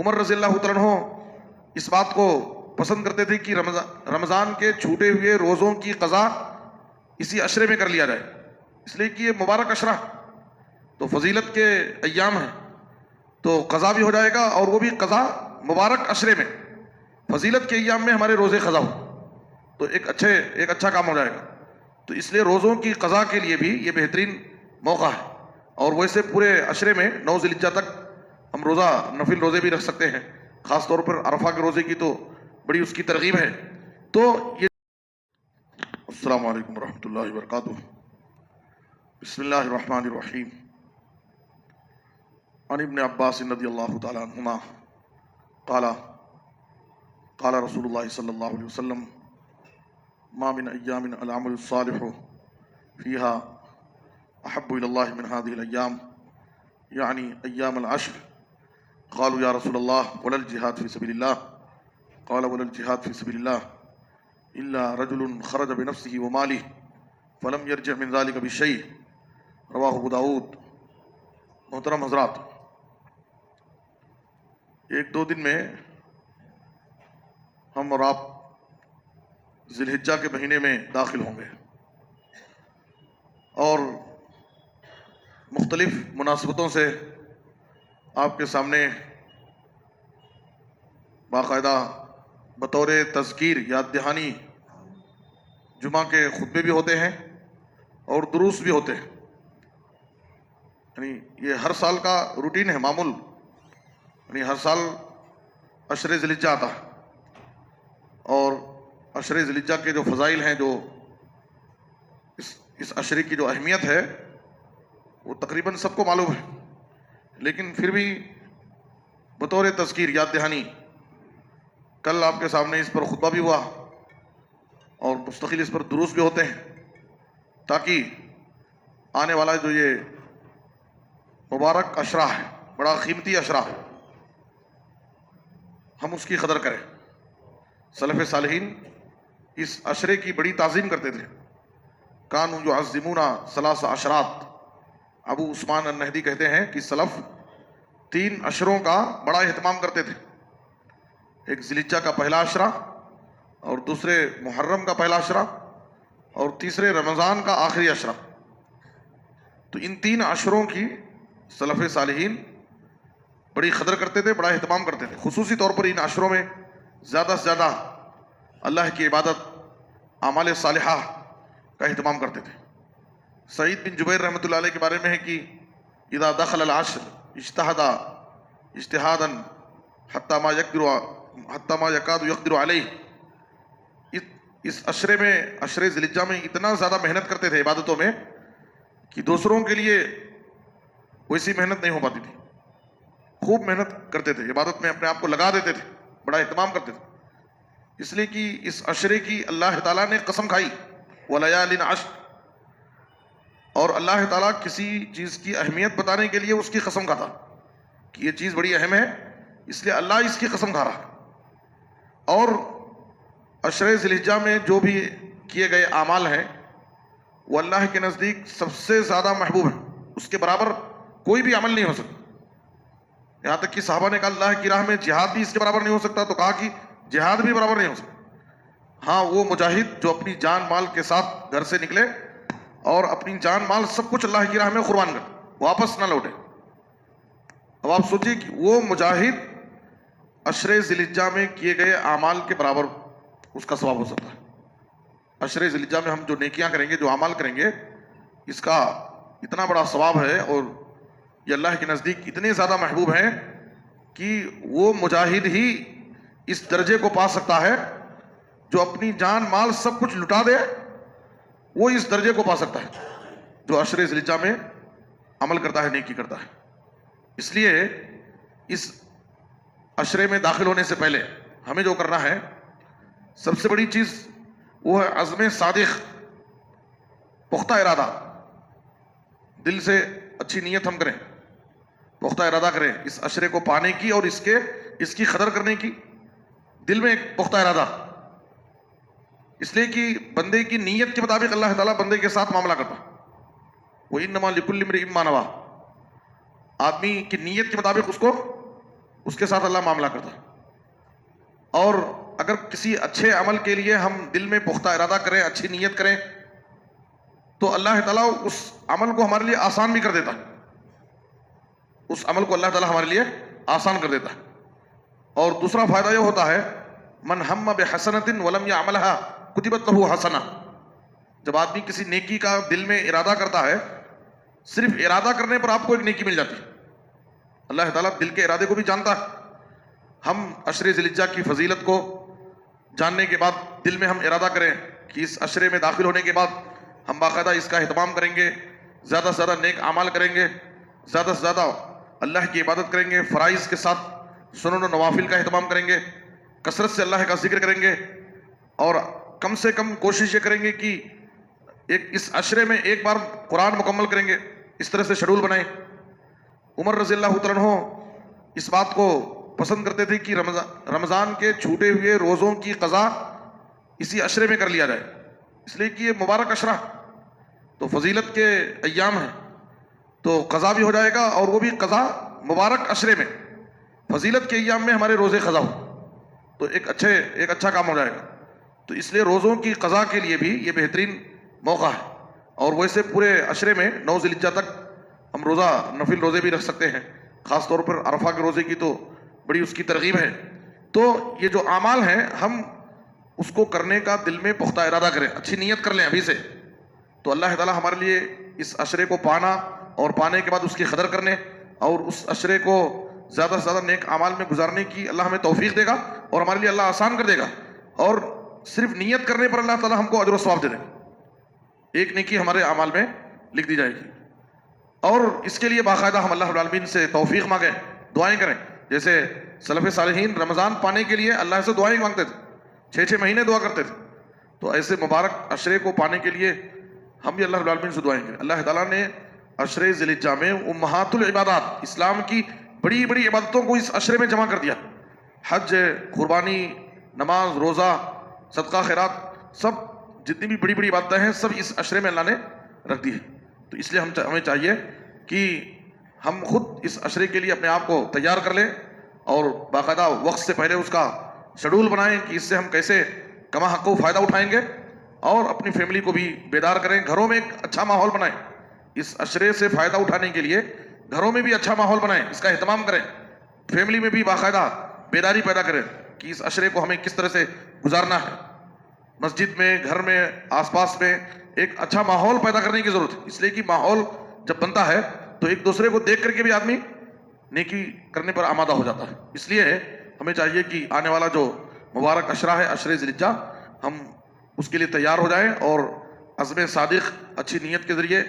عمر رضی اللہ تعالیٰ عنہ اس بات کو پسند کرتے تھے کہ رمضان کے چھوٹے ہوئے روزوں کی قضا اسی عشرے میں کر لیا جائے، اس لیے کہ یہ مبارک عشرہ تو فضیلت کے ایام ہیں، تو قضا بھی ہو جائے گا، اور وہ بھی قضا مبارک عشرے میں، فضیلت کے ایام میں ہمارے روزے قضا ہو تو ایک اچھا کام ہو جائے گا۔ تو اس لیے روزوں کی قضا کے لیے بھی یہ بہترین موقع ہے، اور ویسے پورے عشرے میں 9 ذی الحجہ تک ہم روزہ نفل روزے بھی رکھ سکتے ہیں، خاص طور پر عرفہ کے روزے کی تو بڑی اس کی ترغیب ہے۔ تو یہ السلام علیکم ورحمۃ اللہ وبرکاتہ۔ بسم اللہ الرحمن الرحیم۔ عن ابن عباس رضی اللہ تعالی عنہما قال قال رسول اللہ صلی اللہ علیہ وسلم ما من ایام العمل الصالح فيها احب الى الله من هذه الايام يعني ايام العشر قالوا يا رسول الله ولا الجهاد في سبيل الله قال ولا الجهاد في سبيل الله الا رجل خرج بنفسه وماله فلم يرجع من ذلك بشيء رواه ابو داود۔ محترم حضرات، ایک دو دن میں ہم اور آپ ذی الحجہ کے مہینے میں داخل ہوں گے، اور مختلف مناسبتوں سے آپ کے سامنے باقاعدہ بطور تذکیر یاد دہانی جمعہ کے خطبے بھی ہوتے ہیں اور دروس بھی ہوتے ہیں، یعنی یہ ہر سال کا روٹین ہے، معمول، یعنی ہر سال عشر ذی الحجہ آتا ہے، اور عشر ذی الحجہ کے جو فضائل ہیں، جو اس عشرے کی جو اہمیت ہے وہ تقریباً سب کو معلوم ہے، لیکن پھر بھی بطور تذکیر یاد دہانی کل آپ کے سامنے اس پر خطبہ بھی ہوا اور مستقل اس پر دروس بھی ہوتے ہیں، تاکہ آنے والا جو یہ مبارک عشرہ ہے، بڑا قیمتی عشرہ ہے، ہم اس کی قدر کریں۔ سلف صالحین اس عشرے کی بڑی تعظیم کرتے تھے، کانوا یعظمون ثلاث عشرات۔ ابو عثمان النہدی کہتے ہیں کہ سلف 3 عشروں کا بڑا اہتمام کرتے تھے، ایک ذی الحجہ کا پہلا عشرہ، اور دوسرے محرم کا پہلا عشرہ، اور تیسرے رمضان کا آخری عشرہ۔ تو ان 3 عشروں کی سلف صالحین بڑی قدر کرتے تھے، بڑا اہتمام کرتے تھے، خصوصی طور پر ان عشروں میں زیادہ سے زیادہ اللہ کی عبادت، اعمال صالحہ کا اہتمام کرتے تھے۔ سعید بن جبیر رحمۃ اللہ علیہ کے بارے میں ہے کہ اذا دخل العشر اجتہد اجتہادا حتی ما یکاد یقدر علیہ۔ اس عشرے میں، عشرے ذی الحجہ میں اتنا زیادہ محنت کرتے تھے عبادتوں میں کہ دوسروں کے لیے ویسی محنت نہیں ہو پاتی تھی، خوب محنت کرتے تھے، عبادت میں اپنے آپ کو لگا دیتے تھے، بڑا اہتمام کرتے تھے، اس لیے کہ اس عشرے کی اللہ تعالیٰ نے قسم کھائی وَلَيَالٍ عَشْرٍ، اور اللہ تعالیٰ کسی چیز کی اہمیت بتانے کے لیے اس کی قسم کھاتا کہ یہ چیز بڑی اہم ہے، اس لیے اللہ اس کی قسم کھا رہا ہے۔ اور عشرے ذی الحجہ میں جو بھی کیے گئے اعمال ہیں وہ اللہ کے نزدیک سب سے زیادہ محبوب ہیں، اس کے برابر کوئی بھی عمل نہیں ہو سکتا۔ یہاں تک کہ صحابہ نے کہا اللہ کی راہ میں جہاد بھی اس کے برابر نہیں ہو سکتا، تو کہا کہ جہاد بھی برابر نہیں ہو سکتا۔ ہاں، وہ مجاہد جو اپنی جان مال کے ساتھ گھر سے نکلے اور اپنی جان مال سب کچھ اللہ کی راہ میں قربان کر واپس نہ لوٹے۔ اب آپ سوچیے کہ وہ مجاہد عشر ذی الحجہ میں کیے گئے اعمال کے برابر اس کا ثواب ہو سکتا ہے۔ عشر ذی الحجہ میں ہم جو نیکیاں کریں گے، جو اعمال کریں گے، اس کا اتنا بڑا ثواب ہے، اور یہ اللہ کے نزدیک اتنے زیادہ محبوب ہیں کہ وہ مجاہد ہی اس درجے کو پا سکتا ہے جو اپنی جان مال سب کچھ لٹا دے، وہ اس درجے کو پا سکتا ہے جو عشر ذی الحجہ میں عمل کرتا ہے، نیکی کرتا ہے۔ اس لیے اس عشرے میں داخل ہونے سے پہلے ہمیں جو کرنا ہے، سب سے بڑی چیز وہ ہے عزم صادق، پختہ ارادہ، دل سے اچھی نیت ہم کریں، پختہ ارادہ کریں اس عشرے کو پانے کی اور اس کی قدر کرنے کی، دل میں ایک پختہ ارادہ، اس لیے کہ بندے کی نیت کے مطابق اللہ تعالیٰ بندے کے ساتھ معاملہ کرتا ہے۔ وَإِنَّمَا لِكُلِّ امْرِئٍ مَّا نَوَىٰ، آدمی کی نیت کے مطابق اس کو اس کے ساتھ اللہ معاملہ کرتا ہے۔ اور اگر کسی اچھے عمل کے لیے ہم دل میں پختہ ارادہ کریں، اچھی نیت کریں، تو اللہ تعالیٰ اس عمل کو ہمارے لیے آسان بھی کر دیتا ہے، اس عمل کو اللہ تعالیٰ ہمارے لیے آسان کر دیتا ہے۔ اور دوسرا فائدہ یہ ہوتا ہے من ہم بحسنۃ ولم یعملها کتبت له حسنہ، جب آدمی کسی نیکی کا دل میں ارادہ کرتا ہے، صرف ارادہ کرنے پر آپ کو ایک نیکی مل جاتی ہے۔ اللہ تعالیٰ دل کے ارادے کو بھی جانتا ہے۔ ہم عشر ذی الحجہ کی فضیلت کو جاننے کے بعد دل میں ہم ارادہ کریں کہ اس عشرے میں داخل ہونے کے بعد ہم باقاعدہ اس کا اہتمام کریں گے، زیادہ سے زیادہ نیک اعمال کریں گے، زیادہ سے زیادہ اللہ کی عبادت کریں گے، فرائض کے ساتھ سنن و نوافل کا اہتمام کریں گے، کثرت سے اللہ کا ذکر کریں گے، اور کم سے کم کوشش یہ کریں گے کہ اس عشرے میں ایک بار قرآن مکمل کریں گے، اس طرح سے شیڈول بنائیں۔ عمر رضی اللہ تعالیٰ عنہ اس بات کو پسند کرتے تھے کہ رمضان کے چھوٹے ہوئے روزوں کی قضا اسی عشرے میں کر لیا جائے، اس لیے کہ یہ مبارک عشرہ تو فضیلت کے ایام ہیں، تو قضا بھی ہو جائے گا، اور وہ بھی قضا مبارک عشرے میں، فضیلت کے ایام میں ہمارے روزے قضا ہو تو ایک اچھا کام ہو جائے گا۔ تو اس لیے روزوں کی قضا کے لیے بھی یہ بہترین موقع ہے۔ اور ویسے پورے عشرے میں 9 ذی الحجہ تک ہم روزہ نفل روزے بھی رکھ سکتے ہیں، خاص طور پر عرفہ کے روزے کی تو بڑی اس کی ترغیب ہے۔ تو یہ جو اعمال ہیں ہم اس کو کرنے کا دل میں پختہ ارادہ کریں، اچھی نیت کر لیں ابھی سے، تو اللہ تعالیٰ ہمارے لیے اس عشرے کو پانا اور پانے کے بعد اس کی قدر کرنے اور اس عشرے کو زیادہ سے زیادہ نیک اعمال میں گزارنے کی اللہ ہمیں توفیق دے گا، اور ہمارے لیے اللہ آسان کر دے گا، اور صرف نیت کرنے پر اللہ تعالیٰ ہم کو اجر و ثواب دے دے گا، ایک نیکی ہمارے اعمال میں لکھ دی جائے گی۔ اور اس کے لیے باقاعدہ ہم اللہ رب العالمین سے توفیق مانگیں، دعائیں کریں، جیسے سلف صالحین رمضان پانے کے لیے اللہ سے دعائیں مانگتے تھے، 6 مہینے دعا کرتے تھے، تو ایسے مبارک عشرے کو پانے کے لیے ہم بھی اللہ رب العالمین سے دعائیں کریں۔ اللہ تعالیٰ نے عشر ذی الحجہ میں امہات العبادات، اسلام کی بڑی بڑی عبادتوں کو اس عشرے میں جمع کر دیا، حج، قربانی، نماز، روزہ، صدقہ، خیرات، سب جتنی بھی بڑی بڑی عبادتیں ہیں سب اس عشرے میں اللہ نے رکھ دی ہے۔ تو اس لیے ہمیں چاہیے کہ ہم خود اس عشرے کے لیے اپنے آپ کو تیار کر لیں، اور باقاعدہ وقت سے پہلے اس کا شیڈول بنائیں کہ اس سے ہم کیسے کما حق و فائدہ اٹھائیں گے، اور اپنی فیملی کو بھی بیدار کریں، گھروں میں ایک اچھا ماحول بنائیں، اس عشرے سے فائدہ اٹھانے کے لیے گھروں میں بھی اچھا ماحول بنائیں، اس کا اہتمام کریں، فیملی میں بھی باقاعدہ بیداری پیدا کریں کہ اس عشرے کو ہمیں کس طرح سے گزارنا ہے۔ مسجد میں، گھر میں، آس پاس میں ایک اچھا ماحول پیدا کرنے کی ضرورت ہے، اس لیے کہ ماحول جب بنتا ہے تو ایک دوسرے کو دیکھ کر کے بھی آدمی نیکی کرنے پر آمادہ ہو جاتا ہے۔ اس لیے ہمیں چاہیے کہ آنے والا جو مبارک عشرہ ہے، عشر ذی الحجہ، ہم اس کے لیے تیار ہو جائیں، اور عزم صادق، اچھی نیت کے ذریعے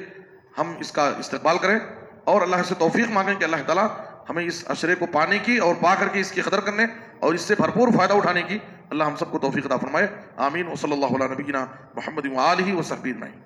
ہم اس کا استقبال کریں، اور اللہ سے توفیق مانگیں کہ اللہ تعالیٰ ہمیں اس عشرے کو پانے کی اور پا کر کے اس کی قدر کرنے اور اس سے بھرپور فائدہ اٹھانے کی اللہ ہم سب کو توفیق عطا فرمائے۔ آمین۔ وصلی اللہ علی نبینا محمد وآلہ وصحبہ اجمعین۔